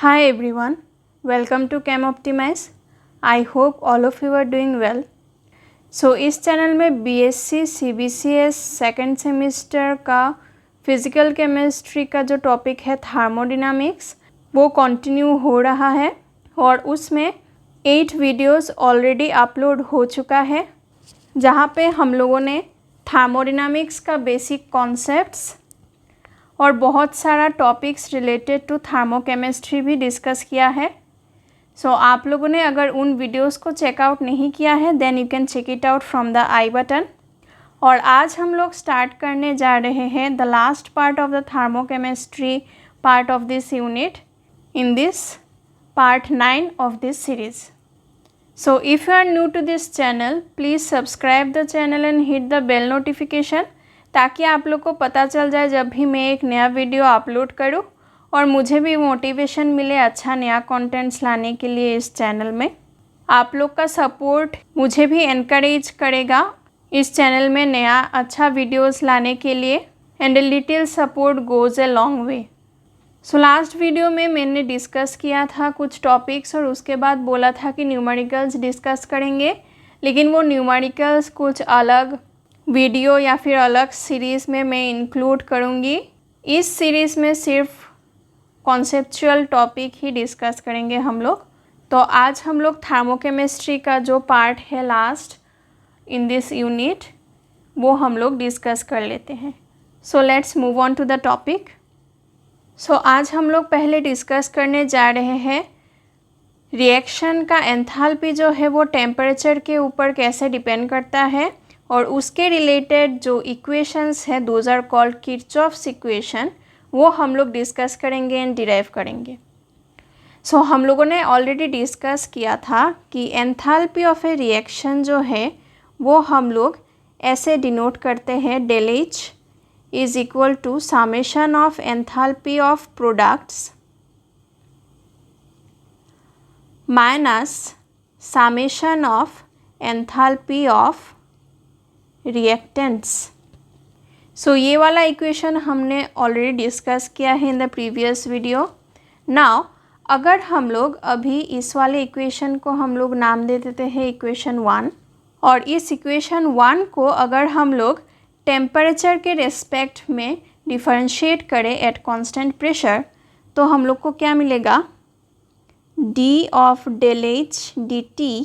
Hi everyone, welcome to Chem Optimize. I hope all of you are doing well. So इस channel में BSc CBCS second semester का physical chemistry का जो topic है thermodynamics वो continue हो रहा है और उसमें 8 वीडियोस ऑलरेडी अपलोड हो चुका है जहाँ पे हम लोगों ने थर्मोडायनामिक्स का बेसिक कॉन्सेप्ट्स और बहुत सारा टॉपिक्स रिलेटेड टू थर्मोकेमिस्ट्री भी डिस्कस किया है. सो आप लोगों ने अगर उन वीडियोस को चेकआउट नहीं किया है then you can check it out from the I button. और आज हम लोग स्टार्ट करने जा रहे हैं the last part of the thermochemistry part of this unit in this part 9 of this series. So if you are new to this channel please subscribe the channel and hit the bell notification ताकि आप लोग को पता चल जाए जब भी मैं एक नया वीडियो अपलोड करूं और मुझे भी मोटिवेशन मिले अच्छा नया कंटेंट्स लाने के लिए इस चैनल में. आप लोग का सपोर्ट मुझे भी एनकरेज करेगा इस चैनल में नया अच्छा वीडियोस लाने के लिए and little support goes a long way. So last video में मैंने डिस्कस किया था कुछ टॉपिक्स और उसके बाद बोला था कि न्यूमेरिकल्स डिस्कस करेंगे, लेकिन वो न्यूमेरिकल्स कुछ अलग वीडियो या फिर अलग सीरीज़ में मैं इंक्लूड करूँगी. इस सीरीज़ में सिर्फ कॉन्सेप्चुअल टॉपिक ही डिस्कस करेंगे हम लोग. तो आज हम लोग थर्मोकेमिस्ट्री का जो पार्ट है लास्ट इन दिस यूनिट वो हम लोग डिस्कस कर लेते हैं. So let's move on to the topic. So आज हम लोग पहले डिस्कस करने जा रहे हैं रिएक्शन का एंथैल्पी जो है वो टेम्परेचर के ऊपर कैसे डिपेंड करता है और उसके रिलेटेड जो इक्वेशंस है those are called Kirchhoff's equation, वो हम लोग डिस्कस करेंगे एंड डिराइव करेंगे. सो हम लोगों ने ऑलरेडी डिस्कस किया था कि एंथैल्पी ऑफ ए रिएक्शन जो है वो हम लोग ऐसे डिनोट करते हैं del H is equal to summation of enthalpy of products minus summation of enthalpy of reactants. So ये वाला इक्वेशन हमने ऑलरेडी डिस्कस किया है in the previous video. Now अगर हम लोग अभी इस वाले इक्वेशन को हम लोग नाम दे देते हैं इक्वेशन 1 और इस इक्वेशन 1 को अगर हम लोग टेम्परेचर के रेस्पेक्ट में डिफरेंशिएट करें एट कांस्टेंट प्रेशर तो हम लोग को क्या मिलेगा, d of del H d T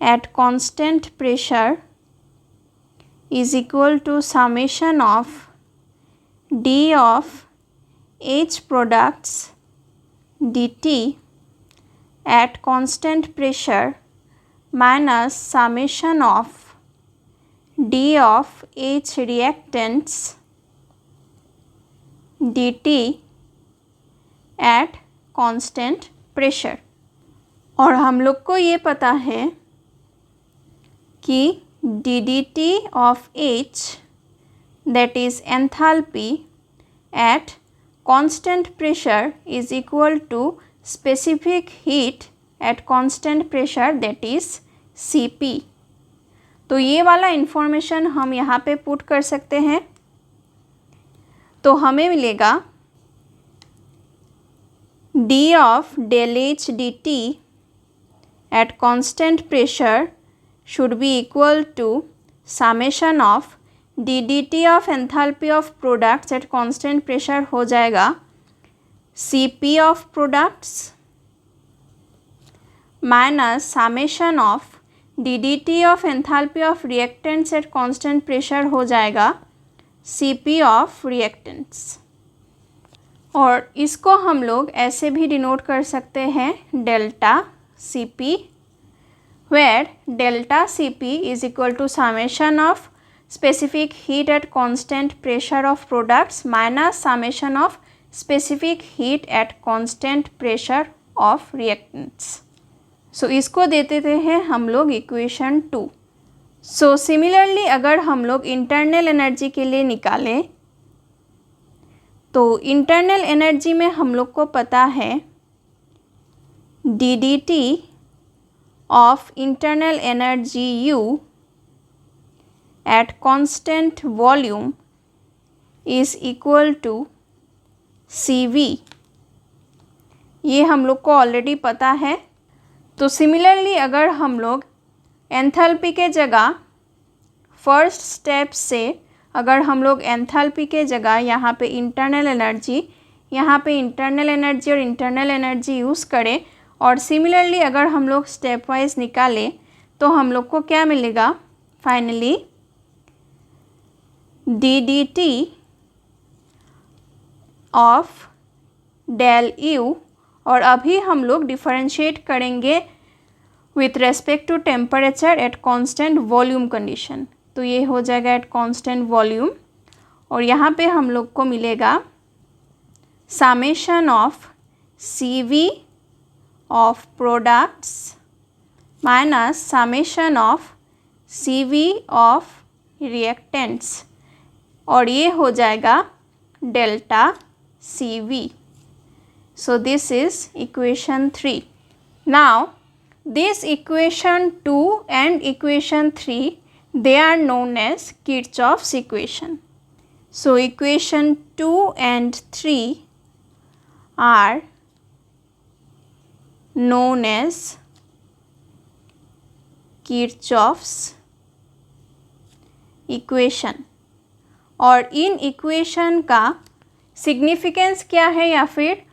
at constant pressure is equal to summation of d of H products dt at constant pressure minus summation of d of H reactants dt at constant pressure. और हम लोग को ये पता है कि ddt of H, that is enthalpy at constant pressure, is equal to specific heat at constant pressure, that is Cp. तो ये वाला इंफॉर्मेशन हम यहाँ पे पुट कर सकते हैं. तो हमें मिलेगा d of del H dt at constant pressure should be equal to summation of ddt of enthalpy of products at constant pressure हो जाएगा Cp of products minus summation of ddt of enthalpy of reactants at constant pressure हो जाएगा Cp of reactants. और इसको हम लोग ऐसे भी डिनोट कर सकते हैं delta Cp where delta Cp is equal to summation of specific heat at constant pressure of products minus summation of specific heat at constant pressure of reactants. So इसको दे देते हैं हम लोग इक्वेशन 2. सो सिमिलरली अगर हम लोग internal energy के लिए निकालें तो इंटरनल एनर्जी में हम लोग को पता है ddt of internal energy U at constant volume is equal to CV ये हम लोग को ऑलरेडी पता है। तो सिमिलरली अगर हम लोग एंथैल्पी के जगह फर्स्ट स्टेप से अगर हम लोग एंथैल्पी के जगह यहाँ पे इंटरनल एनर्जी यूज़ करें और सिमिलरली अगर हम लोग स्टेप वाइज निकालें तो हम लोग को क्या मिलेगा, finally ddt of del U. और अभी हम लोग डिफरेंशिएट करेंगे with respect to temperature at constant volume condition. तो ये हो जाएगा एट कांस्टेंट वॉल्यूम और यहाँ पे हम लोग को मिलेगा summation of CV of products minus summation of CV of reactants और ये हो जाएगा delta CV। So this is equation 3. Now this equation 2 and equation 3 they are known as Kirchhoff's equation. So equation 2 and 3 are known as Kirchhoff's equation. और in equation का significance क्या है या फिर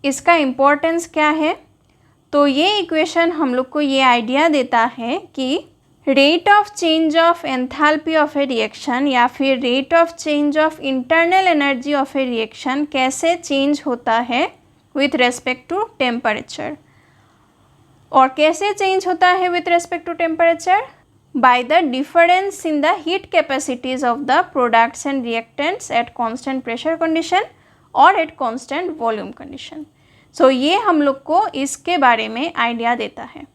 इसका इम्पोर्टेंस क्या है, तो ये इक्वेशन हम लोग को ये आइडिया देता है कि rate of change of enthalpy of A reaction या फिर rate of change of internal energy of A reaction कैसे चेंज होता है विथ रेस्पेक्ट टू टेम्परेचर। और कैसे चेंज होता है with respect to temperature, by the difference in the heat capacities of the products and reactants at constant pressure condition और at constant volume condition. सो ये हम लोग को इसके बारे में आइडिया देता है।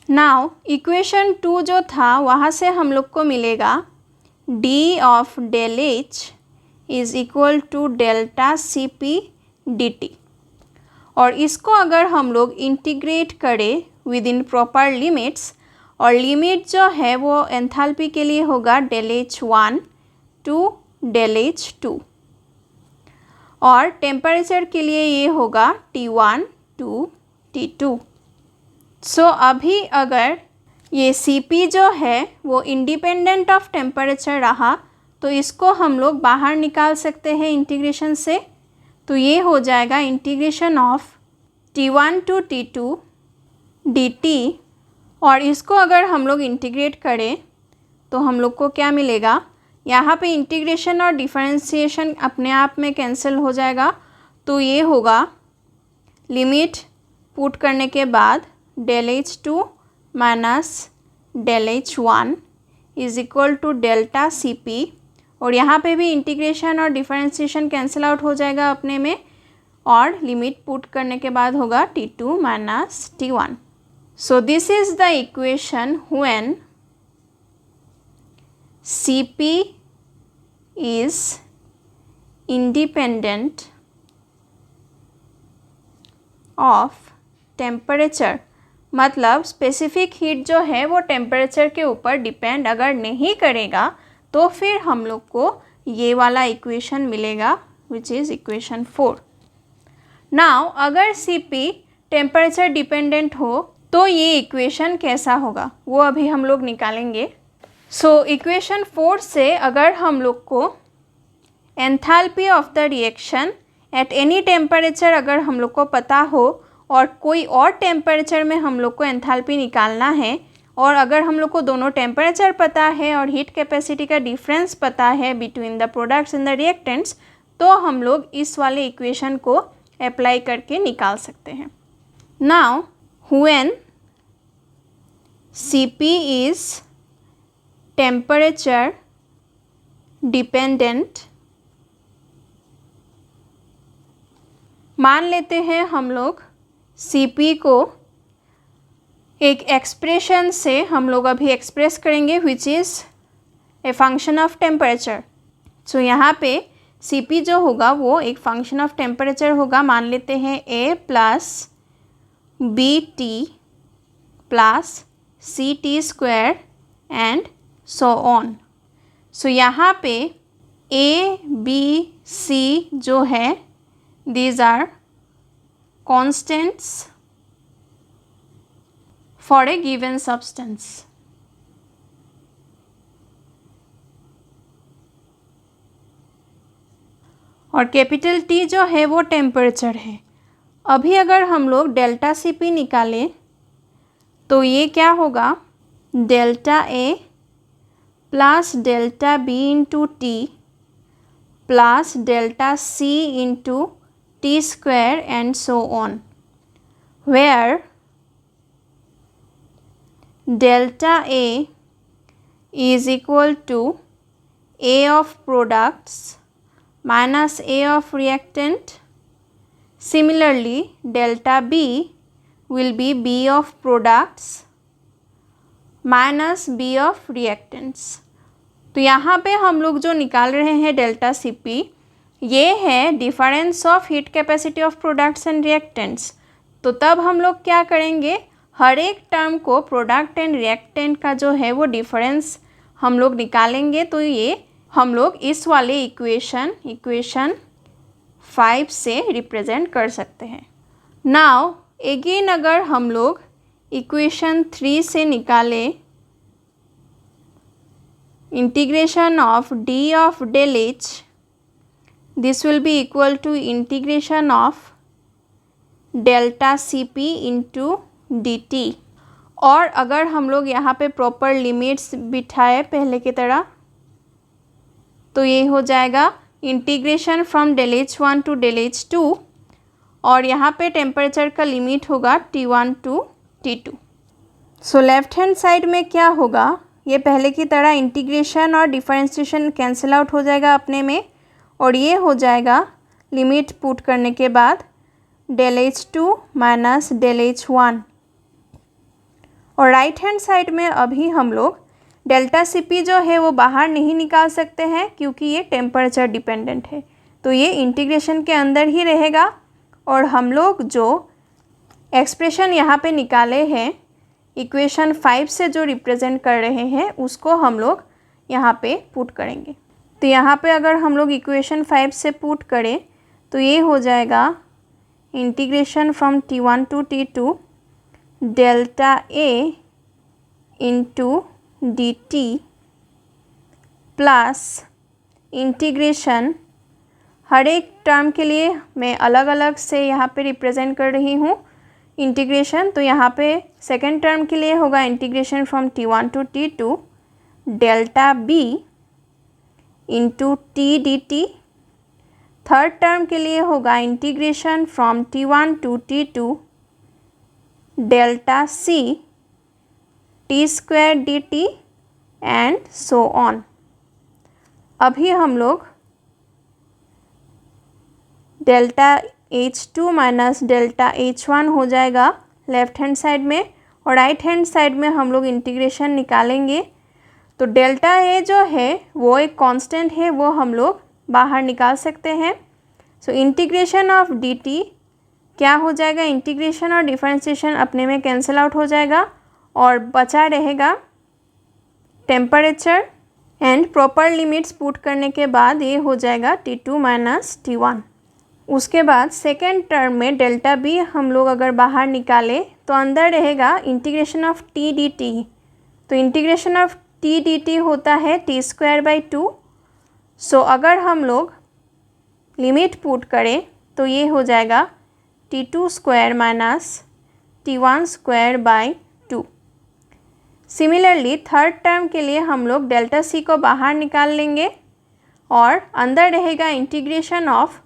नाउ इक्वेशन 2 जो था वहाँ से हम लोग को मिलेगा d of del H is equal to delta CP dt। और इसको अगर हम लोग इंटीग्रेट करें विद इन प्रॉपर लिमिट्स, और लिमिट जो है वो एंथैल्पी के लिए होगा del H1 to del H2 और टेम्परेचर के लिए ये होगा T1 टू T2। सो अभी अगर ये CP जो है वो इंडिपेंडेंट ऑफ टेम्परेचर रहा तो इसको हम लोग बाहर निकाल सकते हैं इंटीग्रेशन से। तो ये हो जाएगा integration of T1 to T2 dt। और इसको अगर हम लोग इंटीग्रेट करें तो हम लोग को क्या मिलेगा, यहाँ पे इंटीग्रेशन और डिफरेंशिएशन अपने आप में कैंसिल हो जाएगा। तो ये होगा लिमिट पुट करने के बाद del H2 minus del H1 is equal to delta CP। और यहाँ पे भी इंटीग्रेशन और डिफरेंशिएशन कैंसिल आउट हो जाएगा अपने में और लिमिट पुट करने के बाद होगा T2 minus T1। So this is the equation when CP is independent of temperature। मतलब स्पेसिफिक हीट जो है वो टेम्परेचर के ऊपर डिपेंड अगर नहीं करेगा तो फिर हम लोग को ये वाला इक्वेशन मिलेगा विच इज़ इक्वेशन 4। नाउ अगर CP टेम्परेचर डिपेंडेंट हो तो ये इक्वेशन कैसा होगा वो अभी हम लोग निकालेंगे। सो इक्वेशन 4 से अगर हम लोग को enthalpy of the reaction at any temperature अगर हम लोग को पता हो और कोई और टेम्परेचर में हम लोग को एंथैल्पी निकालना है और अगर हम लोग को दोनों टेम्परेचर पता है और हीट कैपेसिटी का डिफरेंस पता है between the products and the reactants, तो हम लोग इस वाले इक्वेशन को अप्लाई करके निकाल सकते हैं। Now when CP is temperature dependent, मान लेते हैं हम लोग CP को एक एक्सप्रेशन से हम लोग अभी एक्सप्रेस करेंगे which is a function of temperature. So यहाँ पे CP जो होगा वो एक फंक्शन ऑफ टेम्परेचर होगा। मान लेते हैं A plus BT plus CT square and so on. So यहाँ पे A B C जो है these are constants for a given substance. और कैपिटल T जो है वो टेम्परेचर है। अभी अगर हम लोग डेल्टा Cp निकालें तो ये क्या होगा, delta A plus delta B into T plus delta C into T square and so on, where delta A is equal to A of products minus A of reactant. Similarly, delta B will be B of products minus B of reactants. तो यहाँ पे हम लोग जो निकाल रहे हैं delta Cp, ये है difference of heat capacity of products and reactants. तो तब हम लोग क्या करेंगे, हर एक टर्म को प्रोडक्ट एंड रिएक्टेंट का जो है वो डिफरेंस हम लोग निकालेंगे। तो ये हम लोग इस वाले इक्वेशन 5 से रिप्रेजेंट कर सकते हैं। नाउ अगेन अगर हम लोग इक्वेशन 3 से निकालें integration of d of del H, this will be equal to integration of delta Cp into D T. और अगर हम लोग यहाँ पे प्रॉपर लिमिट्स बिठाए पहले की तरह, तो ये हो जाएगा integration from del H1 to del H2, और यहाँ पे टेम्परेचर का लिमिट होगा T1 to T2। So left hand side में क्या होगा, ये पहले की तरह इंटीग्रेशन और डिफरेंशिएशन कैंसिल आउट हो जाएगा अपने में, और ये हो जाएगा लिमिट पुट करने के बाद del H2 minus del H1। और राइट हैंड साइड में अभी हम लोग डेल्टा Cp जो है वो बाहर नहीं निकाल सकते हैं क्योंकि ये टेम्परेचर डिपेंडेंट है, तो ये इंटीग्रेशन के अंदर ही रहेगा। और हम लोग जो एक्सप्रेशन यहाँ पे निकाले हैं इक्वेशन 5 से जो रिप्रेजेंट कर रहे हैं उसको हम लोग यहाँ पे पुट करेंगे। तो यहाँ पे अगर हम लोग इक्वेशन 5 से पुट करें तो ये हो जाएगा integration from T1 to T2 delta A into D T plus integration, हर एक टर्म के लिए मैं अलग अलग से यहाँ पे रिप्रेजेंट कर रही हूँ इंटीग्रेशन। तो यहाँ पे सेकेंड टर्म के लिए होगा integration from T1 to T2 delta B into T D T. Third term के लिए होगा integration from T1 to T2 delta C T square d T and so on. अभी हम लोग delta H2 minus delta H1 हो जाएगा left hand side में, और राइट हैंड साइड में हम लोग इंटीग्रेशन निकालेंगे। तो डेल्टा A जो है वो एक कांस्टेंट है, वो हम लोग बाहर निकाल सकते हैं। So integration of D T क्या हो जाएगा, इंटीग्रेशन और डिफरेंशिएशन अपने में कैंसिल आउट हो जाएगा और बचा रहेगा temperature, and proper limits put करने के बाद ये हो जाएगा T2 माइनस T1। उसके बाद सेकेंड टर्म में डेल्टा B हम लोग अगर बाहर निकालें तो अंदर रहेगा integration of T D T. तो integration of T D T होता है टी स्क्वायर बाई 2। सो अगर हम लोग लिमिट पुट करें तो ये हो जाएगा T2 square minus T1 square by 2। Similarly third term के लिए हम लोग डेल्टा C को बाहर निकाल लेंगे और अंदर रहेगा integration of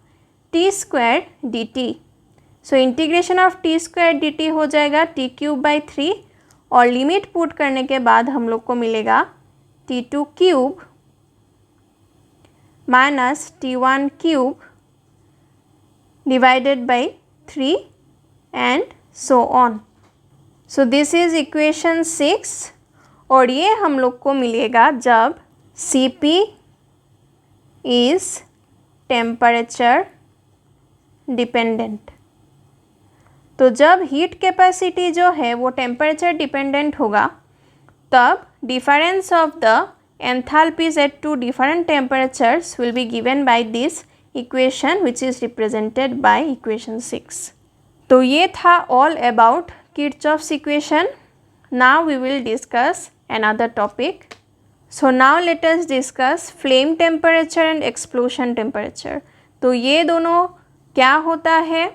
T square d T. So integration of T square d T हो जाएगा टी क्यूब बाई 3, और लिमिट पुट करने के बाद हम लोग को मिलेगा T2 cube minus T1 cube divided by 3 and so on. So this is equation 6, और ये हम लोग को मिलेगा जब Cp इज टेम्परेचर डिपेंडेंट। तो जब हीट कैपेसिटी जो है वो टेम्परेचर डिपेंडेंट होगा तब difference of the enthalpies at two different temperatures will be given by this equation which is represented by equation 6. तो ये था all about Kirchhoff's equation. Now we will discuss another topic. So now let us discuss flame temperature and explosion temperature. तो ये दोनों क्या होता है,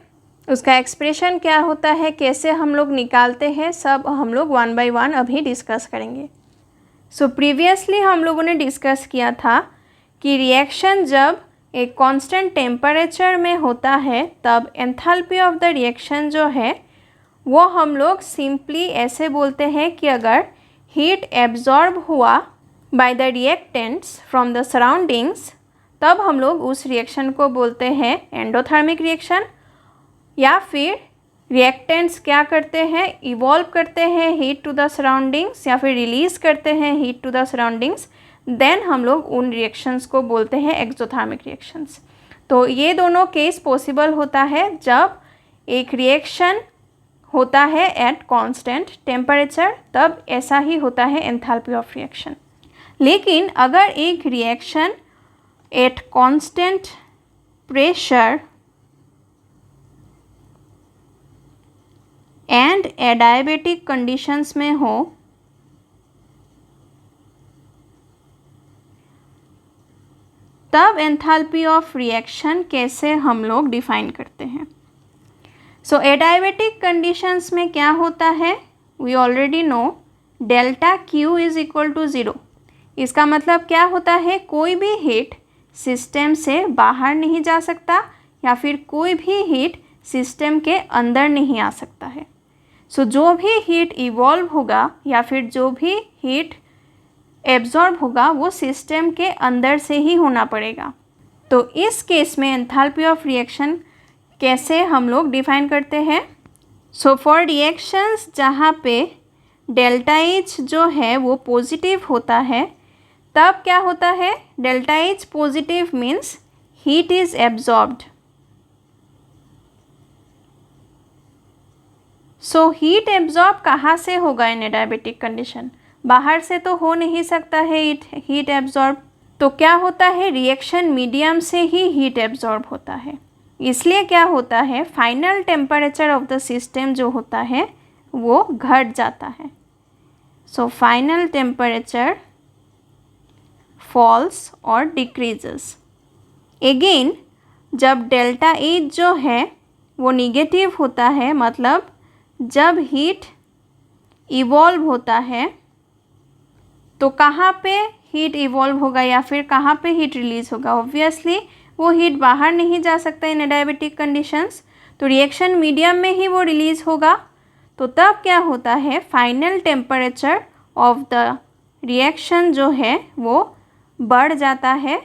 उसका एक्सप्रेशन क्या होता है, कैसे हम लोग निकालते हैं, सब हम लोग वन बाय वन अभी डिस्कस करेंगे. सो प्रीवियसली हम लोगों ने डिस्कस किया था कि रिएक्शन जब एक कांस्टेंट टेम्परेचर में होता है तब एंथैल्पी ऑफ द रिएक्शन जो है वो हम लोग सिंपली ऐसे बोलते हैं कि अगर हीट एब्जॉर्ब हुआ by the reactants from the surroundings तब हम लोग उस रिएक्शन को बोलते हैं एंडोथर्मिक रिएक्शन. या फिर रिएक्टेंट्स क्या करते हैं, इवॉल्व करते हैं हीट टू द सराउंडिंग्स या फिर रिलीज़ करते हैं heat to the surroundings, then हम लोग उन रिएक्शंस को बोलते हैं एक्सोथर्मिक रिएक्शंस. तो ये दोनों केस पॉसिबल होता है जब एक रिएक्शन होता है एट कांस्टेंट टेम्परेचर, तब ऐसा ही होता है एंथैल्पी ऑफ रिएक्शन. लेकिन अगर एक reaction at constant pressure and adiabatic conditions में हो तब एंथैल्पी ऑफ रिएक्शन कैसे हम लोग डिफाइन करते हैं. सो एडायबेटिक कंडीशंस में क्या होता है, we already know delta Q is equal to 0. इसका मतलब क्या होता है, कोई भी हीट सिस्टम से बाहर नहीं जा सकता या फिर कोई भी हीट सिस्टम के अंदर नहीं आ सकता है. सो जो भी हीट इवॉल्व होगा या फिर जो भी हीट एब्जॉर्ब होगा वो सिस्टम के अंदर से ही होना पड़ेगा. तो इस केस में एंथैल्पी ऑफ रिएक्शन कैसे हम लोग डिफाइन करते हैं. सो फॉर रिएक्शंस जहाँ पे डेल्टा एच जो है वो पॉजिटिव होता है तब क्या होता है, delta H positive means heat is absorbed. So heat absorb कहाँ से होगा इन एडायबेटिक कंडीशन, बाहर से तो हो नहीं सकता है हीट एब्जॉर्ब. तो क्या होता है, रिएक्शन मीडियम से ही हीट एब्जॉर्ब होता है. इसलिए क्या होता है, final temperature of the system जो होता है वो घट जाता है. सो फाइनल टेम्परेचर फॉल्स और डिक्रीजेस. अगेन जब डेल्टा एच जो है वो निगेटिव होता है, मतलब जब हीट इवॉल्व होता है तो कहाँ पे हीट इवॉल्व होगा या फिर कहाँ पे हीट रिलीज होगा, ऑब्वियसली वो हीट बाहर नहीं जा सकता इन एडायबेटिक कंडीशंस, तो रिएक्शन मीडियम में ही वो रिलीज होगा. तो तब क्या होता है, final temperature of the reaction जो है वो बढ़ जाता है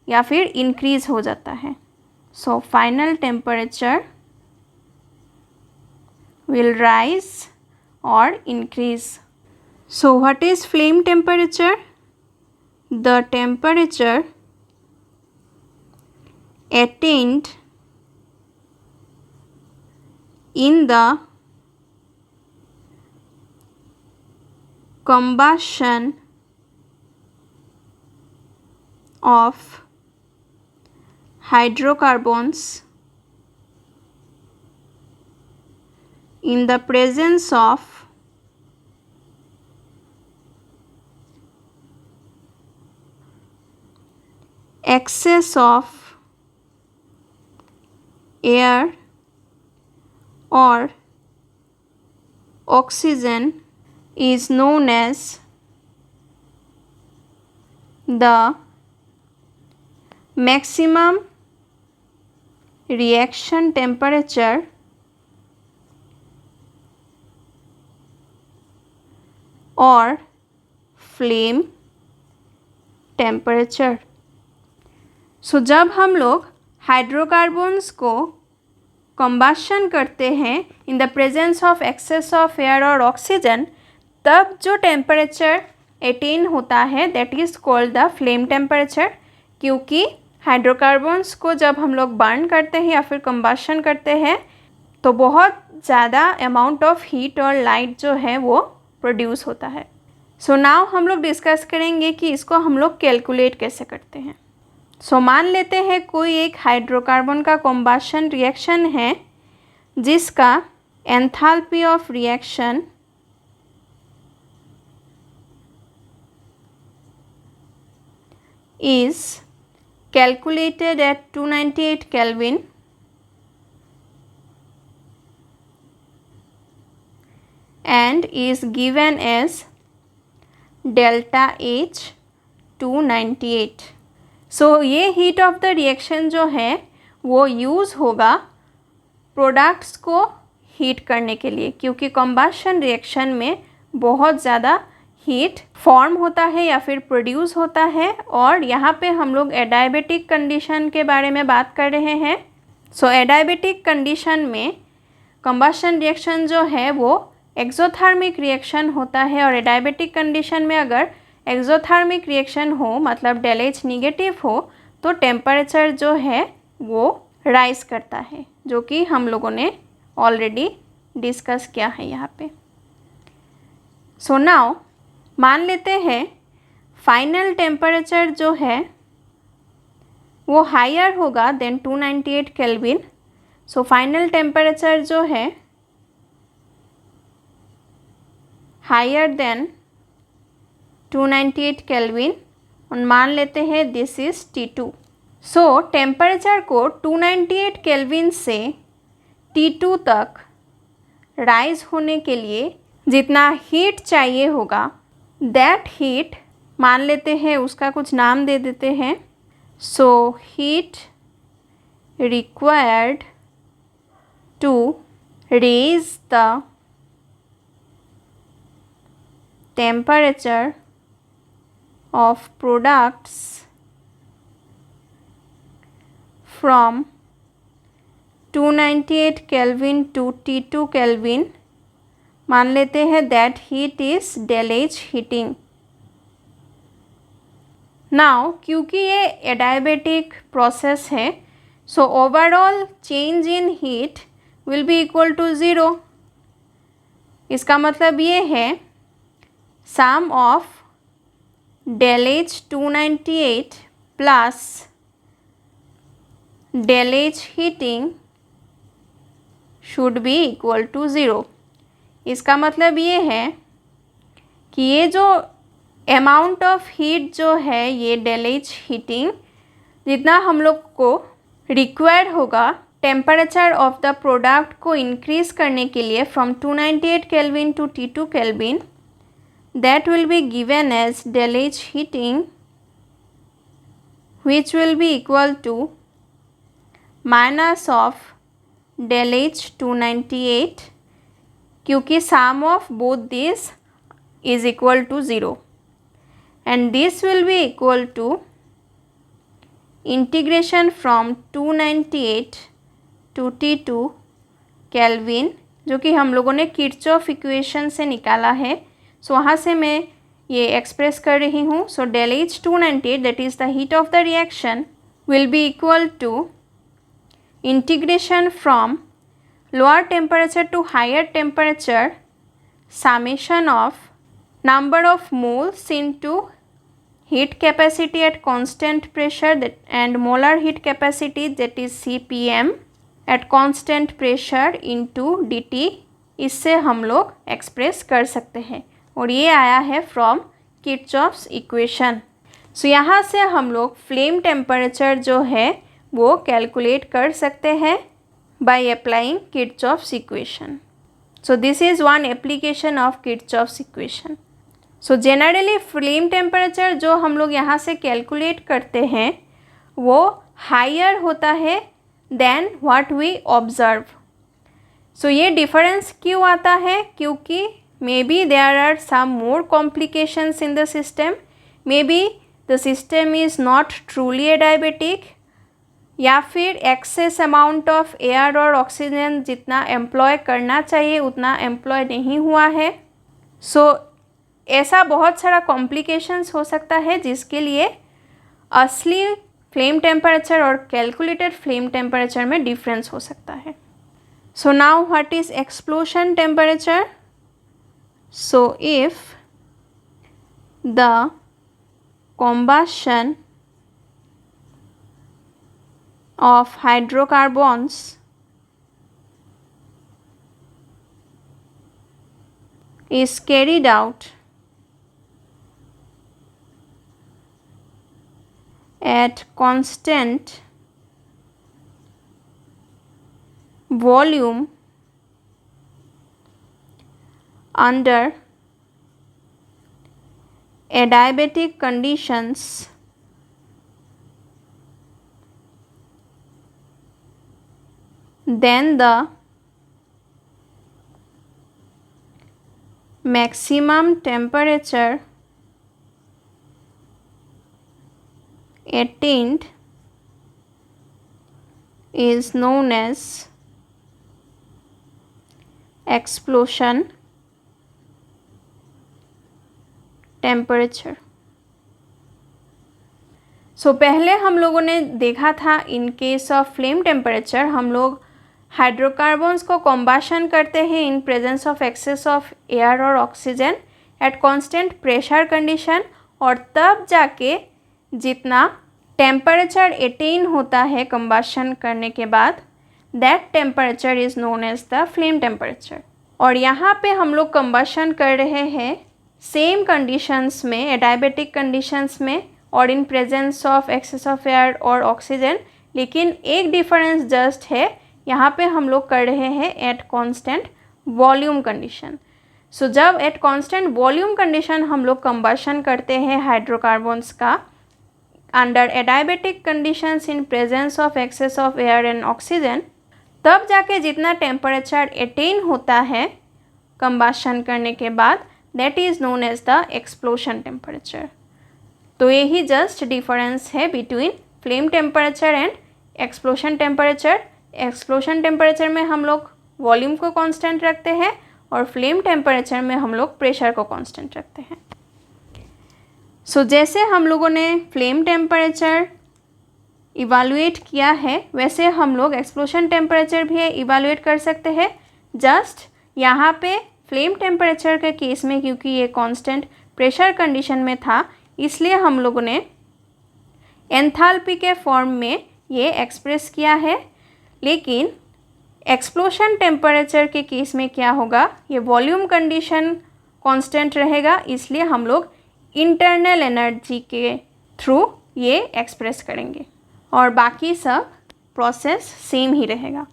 या फिर इंक्रीज हो जाता है. सो final temperature will rise or increase. So what is flame temperature? The temperature attained in the combustion of hydrocarbons in the presence of excess of air or oxygen is known as the maximum reaction temperature और flame temperature. So जब हम लोग hydrocarbons को combustion करते हैं in the presence of excess of air और oxygen, तब जो टेम्परेचर अटेन होता है that is called the flame temperature. क्योंकि हाइड्रोकार्बन्स को जब हम लोग बर्न करते हैं या फिर कंबशन करते हैं तो बहुत ज़्यादा अमाउंट ऑफ हीट और लाइट जो है वो प्रोड्यूस होता है. सो नाउ हम लोग डिस्कस करेंगे कि इसको हम लोग कैलकुलेट कैसे करते हैं. सो मान लेते हैं कोई एक हाइड्रोकार्बन का कंबशन रिएक्शन है जिसका enthalpy of reaction is calculated at 298 Kelvin and is given as delta H 298. सो ये हीट ऑफ द रिएक्शन जो है वो यूज़ होगा प्रोडक्ट्स को हीट करने के लिए, क्योंकि कॉम्बशन रिएक्शन में बहुत ज़्यादा हीट फॉर्म होता है या फिर प्रोड्यूस होता है। और यहाँ पे हम लोग एडायबेटिक कंडीशन के बारे में बात कर रहे हैं। सो एडायबेटिक कंडीशन में कॉम्बशन रिएक्शन जो है वो एक्सोथर्मिक रिएक्शन होता है, और एडायबेटिक कंडीशन में अगर एक्सोथर्मिक रिएक्शन हो मतलब डेल एच निगेटिव हो तो टेम्परेचर जो है वो राइज करता है, जो कि हम लोगों ने ऑलरेडी डिस्कस किया है यहाँ पे। सो नाउ मान लेते हैं फाइनल टेम्परेचर जो है वो हायर होगा than 298 kelvin. So final temperature जो है हायर देन 298 केल्विन, और मान लेते हैं this is T2। So temperature को 298 केल्विन से T2 तक राइज होने के लिए जितना हीट चाहिए होगा दैट हीट मान लेते हैं, उसका कुछ नाम दे देते हैं। So heat required to raise the temperature of products from 298 Kelvin to T2 Kelvin, मान लेते हैं that heat is del H heating। Now क्योंकि ये एडायबेटिक प्रोसेस है so overall change in heat will be equal to 0। इसका मतलब ये है sum of del H 298 plus del H heating should be equal to 0। इसका मतलब ये है कि ये जो अमाउंट ऑफ हीट जो है ये del H heating जितना हम लोग को रिक्वायर्ड होगा टेम्परेचर ऑफ द प्रोडक्ट को इंक्रीज़ करने के लिए from 298 kelvin to T2 kelvin, that will be given as del H heating, which will be equal to minus of del H 298, क्योंकि sum of both these is equal to 0, and this will be equal to integration from 298 to T2 kelvin, जो कि हम लोगों ने Kirchhoff equation से निकाला है। सो वहाँ से मैं ये एक्सप्रेस कर रही हूँ। So del H 298 that is the heat of the reaction will be equal to integration from lower temperature to higher temperature summation of number of moles into heat capacity at constant pressure and molar heat capacity, that is CPM at constant pressure into dt। इससे हम लोग express कर सकते हैं, और ये आया है फ्रॉम किर्चॉफ्स इक्वेशन। सो यहाँ से हम लोग फ्लेम टेम्परेचर जो है वो कैलकुलेट कर सकते हैं by applying Kirchhoff's equation. So this is one application of Kirchhoff's equation. So generally flame temperature जो हम लोग यहाँ से कैलकुलेट करते हैं वो हायर होता है than what we observe. So ये डिफरेंस क्यों आता है? क्योंकि maybe there are some more complications in the system. Maybe the system is not truly adiabatic, या फिर एक्सेस अमाउंट ऑफ एयर और ऑक्सीजन जितना एम्प्लॉय करना चाहिए उतना एम्प्लॉय नहीं हुआ है। सो ऐसा बहुत सारा कॉम्प्लिकेशंस हो सकता है जिसके लिए असली फ्लेम टेम्परेचर और कैलकुलेटेड फ्लेम टेम्परेचर में डिफरेंस हो सकता है। So now what is explosion temperature? So if the combustion of hydrocarbons is carried out at constant volume under adiabatic conditions, then the maximum temperature attained is known as explosion temperature. So पहले हम लोगों ने देखा था in case of flame temperature हम लोग hydrocarbons को combustion करते हैं in presence of excess of air और oxygen at constant pressure condition, और तब जाके जितना टेम्परेचर अटेन होता है कॉम्बशन करने के बाद that temperature is known as the flame temperature. और यहाँ पे हम लोग कॉम्बशन कर रहे हैं सेम कंडीशंस में, एडायबेटिक कंडीशंस में और in presence of excess of air और ऑक्सीजन, लेकिन एक डिफरेंस जस्ट है, यहाँ पे हम लोग कर रहे हैं एट कांस्टेंट वॉल्यूम कंडीशन। सो जब एट कांस्टेंट वॉल्यूम कंडीशन हम लोग कंबशन करते हैं हाइड्रोकार्बन्स का under adiabatic conditions in presence of excess of air and oxygen, तब जाके जितना टेम्परेचर अटेन होता है कंबशन करने के बाद that is known as the explosion temperature. तो यही जस्ट डिफरेंस है between flame temperature and explosion temperature. Explosion temperature में हम लोग वॉल्यूम को कांस्टेंट रखते हैं और फ्लेम टेम्परेचर में हम लोग प्रेशर को कांस्टेंट रखते हैं। सो जैसे हम लोगों ने फ्लेम टेम्परेचर इवालुएट किया है वैसे हम लोग एक्सप्लोशन टेम्परेचर भी इवालुएट कर सकते हैं। जस्ट यहाँ पे फ्लेम टेम्परेचर के केस में क्योंकि ये कांस्टेंट प्रेशर कंडीशन में था इसलिए हम लोगों ने एंथैल्पी के फॉर्म में ये एक्सप्रेस किया है, लेकिन एक्सप्लोशन टेम्परेचर के केस में क्या होगा, ये वॉल्यूम कंडीशन कांस्टेंट रहेगा, इसलिए हम लोग इंटरनल एनर्जी के थ्रू ये एक्सप्रेस करेंगे और बाकी सब प्रोसेस सेम ही रहेगा।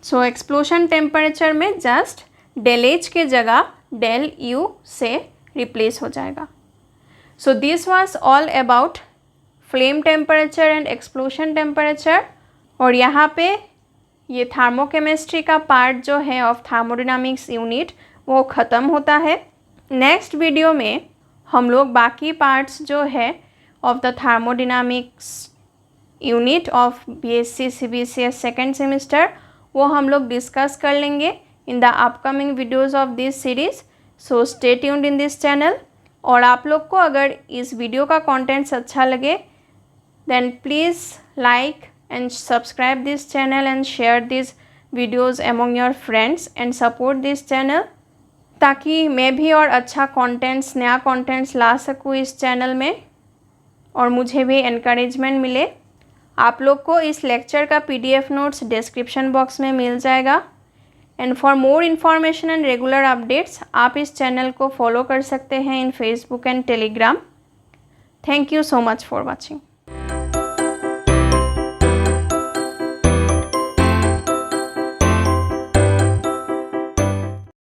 सो एक्सप्लोशन टेम्परेचर में जस्ट डेल एच के जगह डेल यू से रिप्लेस हो जाएगा। So this was all about flame temperature and explosion temperature. और यहाँ पे ये थर्मोकेमिस्ट्री का पार्ट जो है ऑफ थर्मोडायनामिक्स यूनिट वो ख़त्म होता है। नेक्स्ट वीडियो में हम लोग बाकी पार्ट्स जो है of the thermodynamics unit of BSc CBCS second semester वो हम लोग डिस्कस कर लेंगे in the upcoming videos of this series. So stay tuned in this channel. और आप लोग को अगर इस वीडियो का कंटेंट्स अच्छा लगे then please like and subscribe this channel and share these videos among your friends and support this channel ताकि मैं भी और अच्छा कंटेंट्स नया कंटेंट्स ला सकूँ इस चैनल में और मुझे भी एनकरेजमेंट मिले। आप लोग को इस लेक्चर का PDF नोट्स डिस्क्रिप्शन बॉक्स में मिल जाएगा। And for more information and regular updates आप इस चैनल को फॉलो कर सकते हैं in Facebook and Telegram. Thank you so much for watching.